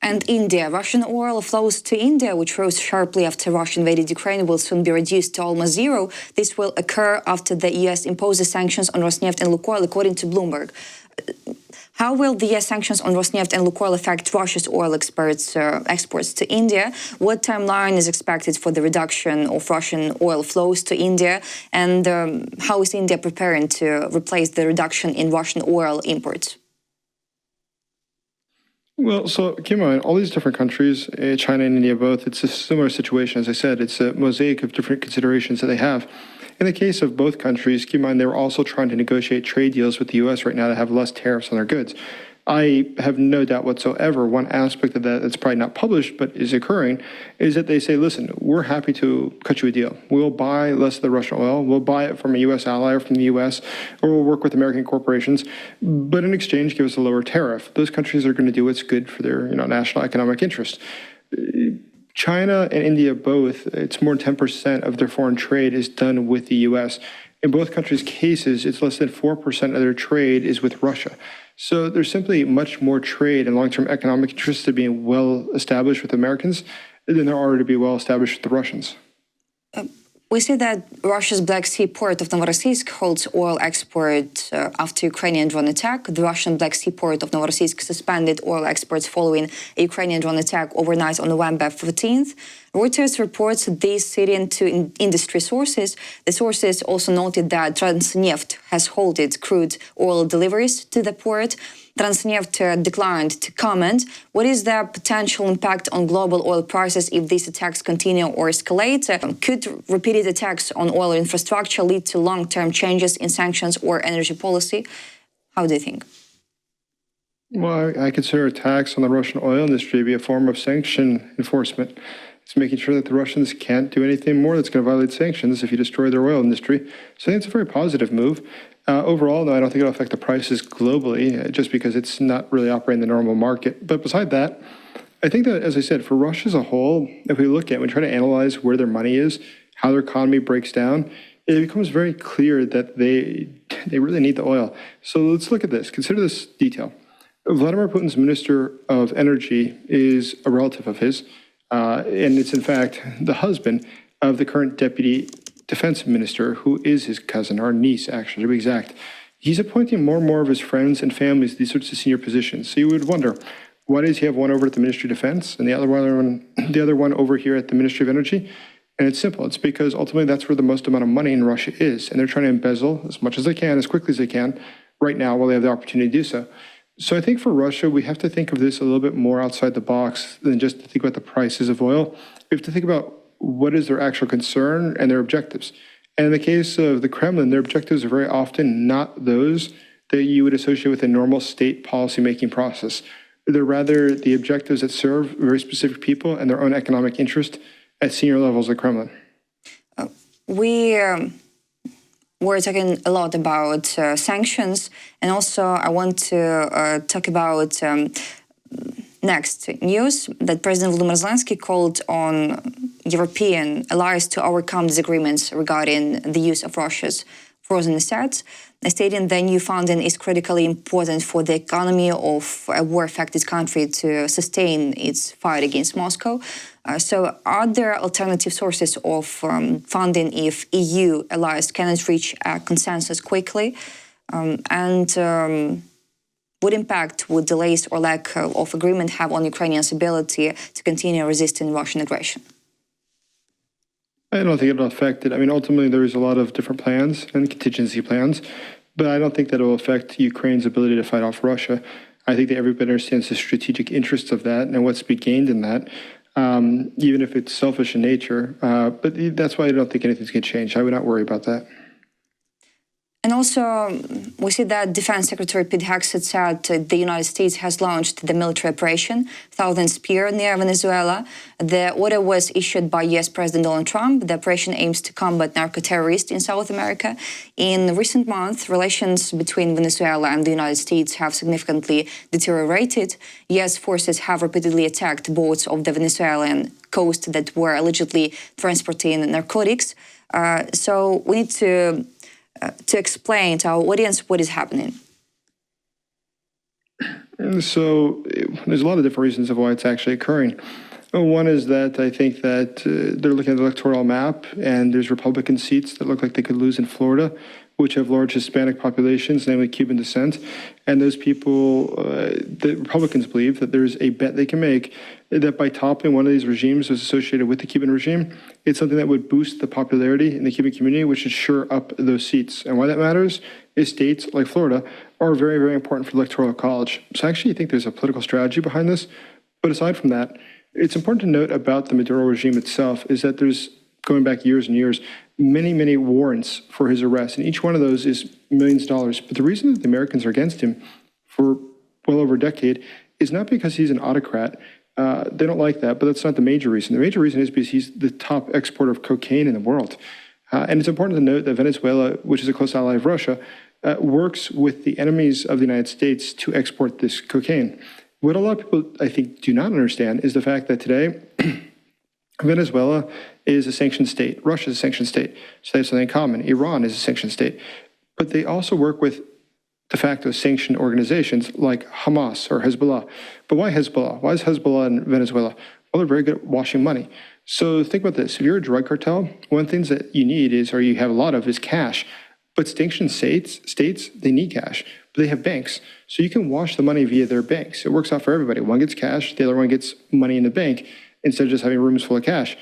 And India. Russian oil flows to India, which rose sharply after Russia invaded Ukraine, will soon be reduced to almost zero. This will occur after the US imposes sanctions on Rosneft and Lukoil, according to Bloomberg. How will the US sanctions on Rosneft and Lukoil affect Russia's oil exports to India? What timeline is expected for the reduction of Russian oil flows to India? And how is India preparing to replace the reduction in Russian oil imports? Well, so keep in mind, all these different countries, China and India both, it's a similar situation. As I said, it's a mosaic of different considerations that they have. In the case of both countries, keep in mind, they were also trying to negotiate trade deals with the U.S. right now to have less tariffs on their goods. I have no doubt whatsoever, one aspect of that that's probably not published but is occurring, is that they say, listen, we're happy to cut you a deal. We'll buy less of the Russian oil, we'll buy it from a U.S. ally or from the U.S., or we'll work with American corporations, but in exchange, give us a lower tariff. Those countries are going to do what's good for their national economic interest. China and India both, it's more than 10% of their foreign trade is done with the U.S. In both countries' cases, it's less than 4% of their trade is with Russia. So there's simply much more trade and long-term economic interests to being well established with Americans than there are to be well established with the Russians. We see that Russia's Black Sea port of Novorossiysk holds oil export after Ukrainian drone attack. The Russian Black Sea port of Novorossiysk suspended oil exports following a Ukrainian drone attack overnight on November 14th. Reuters reports this, citing to industry sources. The sources also noted that Transneft has halted crude oil deliveries to the port. Transneft declined to comment. What is the potential impact on global oil prices if these attacks continue or escalate? Could repeated attacks on oil infrastructure lead to long-term changes in sanctions or energy policy? How do you think? Well, I consider attacks on the Russian oil industry to be a form of sanction enforcement. It's making sure that the Russians can't do anything more that's going to violate sanctions if you destroy their oil industry. So I think it's a very positive move. Overall, no, I don't think it'll affect the prices globally, just because it's not really operating the normal market. But beside that, I think that, as I said, for Russia as a whole, if we look at, we try to analyze where their money is, how their economy breaks down, it becomes very clear that they really need the oil. So let's look at this. Consider this detail. Vladimir Putin's Minister of Energy is a relative of his, and it's in fact the husband of the current Deputy Defense Minister, who is his cousin, or niece actually, to be exact. He's appointing more and more of his friends and families to these sorts of senior positions. So you would wonder, why does he have one over at the Ministry of Defense and the other one over here at the Ministry of Energy? And it's simple. It's because ultimately that's where the most amount of money in Russia is. And they're trying to embezzle as much as they can, as quickly as they can, right now while they have the opportunity to do so. So I think for Russia, we have to think of this a little bit more outside the box than just to think about the prices of oil. We have to think about what is their actual concern and their objectives. And in the case of the Kremlin, their objectives are very often not those that you would associate with a normal state policy-making process. They're rather the objectives that serve very specific people and their own economic interest at senior levels of the Kremlin. We're talking a lot about sanctions, and also I want to talk about next news that President Volodymyr Zelensky called on European allies to overcome disagreements regarding the use of Russia's frozen assets, stating the new funding is critically important for the economy of a war-affected country to sustain its fight against Moscow. So are there alternative sources of funding if EU allies cannot reach a consensus quickly? What impact would delays or lack of agreement have on Ukrainians' ability to continue resisting Russian aggression? I don't think it'll affect it. I mean, ultimately, there is a lot of different plans and contingency plans, but I don't think that it will affect Ukraine's ability to fight off Russia. I think that everybody understands the strategic interests of that and what's to be gained in that, even if it's selfish in nature. But that's why I don't think anything's going to change. I would not worry about that. And also, we see that Defense Secretary Pete Hegseth said the United States has launched the military operation Southern Spear near Venezuela. The order was issued by U.S. President Donald Trump. The operation aims to combat narco-terrorists in South America. In recent months, relations between Venezuela and the United States have significantly deteriorated. U.S. forces have repeatedly attacked boats off the Venezuelan coast that were allegedly transporting narcotics. So we need to explain to our audience what is happening. So there's a lot of different reasons of why it's actually occurring. One is that I think that they're looking at the electoral map, and there's Republican seats that look like they could lose in Florida, which have large Hispanic populations, namely Cuban descent. And those people, the Republicans believe that there's a bet they can make that by toppling one of these regimes that's associated with the Cuban regime, it's something that would boost the popularity in the Cuban community, which would shore up those seats. And why that matters is states like Florida are very, very important for the Electoral College. So I actually think there's a political strategy behind this. But aside from that, it's important to note about the Maduro regime itself is that there's, going back years and years, many, many warrants for his arrest. And each one of those is millions of dollars. But the reason that the Americans are against him for well over a decade is not because he's an autocrat. They don't like that, but that's not the major reason. The major reason is because he's the top exporter of cocaine in the world. And it's important to note that Venezuela, which is a close ally of Russia, works with the enemies of the United States to export this cocaine. What a lot of people, I think, do not understand is the fact that today, Venezuela is a sanctioned state. Russia is a sanctioned state. So they have something in common. Iran is a sanctioned state. But they also work with de facto sanctioned organizations like Hamas or Hezbollah. But why Hezbollah? Why is Hezbollah in Venezuela? Well, they're very good at washing money. So think about this. If you're a drug cartel, one of the things that you need is, or you have a lot of, is cash. But sanctioned states, they need cash, but they have banks. So you can wash the money via their banks. It works out for everybody. One gets cash, the other one gets money in the bank instead of just having rooms full of cash.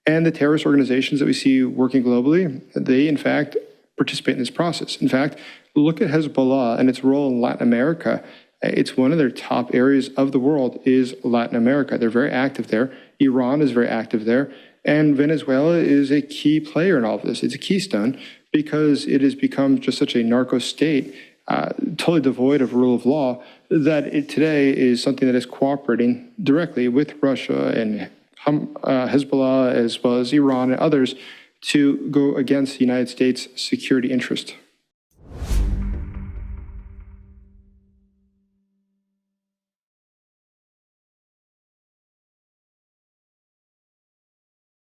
And the terrorist organizations that we see working globally, they in fact participate in this process. In fact, look at Hezbollah and its role in Latin America. It's one of their top areas of the world is Latin America. They're very active there. Iran is very active there. And Venezuela is a key player in all of this. It's a keystone because it has become just such a narco state, totally devoid of rule of law, that it today is something that is cooperating directly with Russia and Hezbollah, as well as Iran and others, to go against the United States' security interest.